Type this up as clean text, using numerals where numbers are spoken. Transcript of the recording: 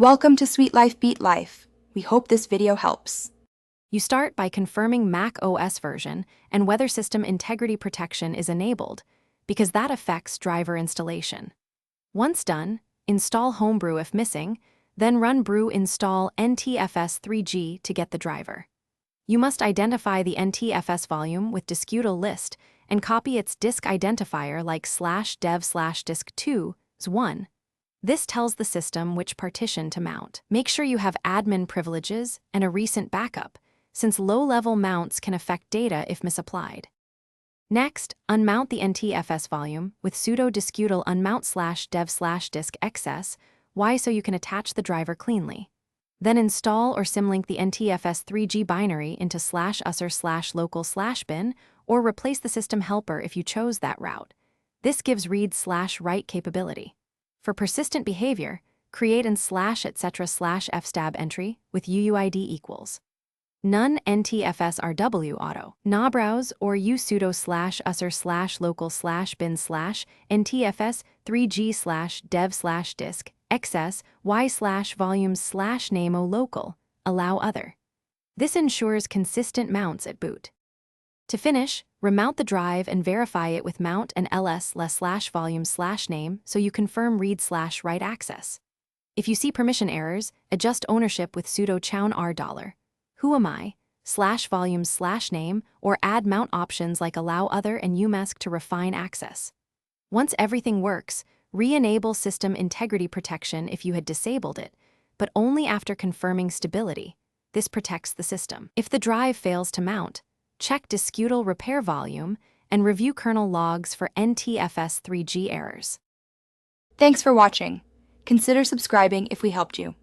Welcome to Sweet Life Beat Life. We hope this video helps. You start by confirming macOS version and whether system integrity protection is enabled, because that affects driver installation. Once done, install Homebrew if missing, then run brew install Ntfs 3G to get the driver. You must identify the Ntfs volume with discutal list and copy its disk identifier like /dev/disk2s1. This tells the system which partition to mount. Make sure you have admin privileges and a recent backup, since low-level mounts can affect data if misapplied. Next, unmount the Ntfs volume with sudo discutal unmount /dev/disk excess y so you can attach the driver cleanly. Then install or symlink the Ntfs 3G binary into /usr/local/bin or replace the system helper if you chose that route. This gives read/write capability. For persistent behavior, create an /etc/fstab entry with uuid equals none ntfs rw auto nabrowse or usudo /usr/local/bin /ntfs 3g/dev/disk excess y/volumes/name o local allow other. This ensures consistent mounts at boot. To finish, remount the drive and verify it with mount and ls/volume/name so you confirm read/write access. If you see permission errors, adjust ownership with sudo chown $. Who am I? /volumes/name or add mount options like allow other and umesc to refine access. Once everything works, re-enable system integrity protection if you had disabled it, but only after confirming stability. This protects the system. If the drive fails to mount, check discutal repair volume and review kernel logs for Ntfs 3G errors. Thanks for watching. Consider subscribing if we helped you.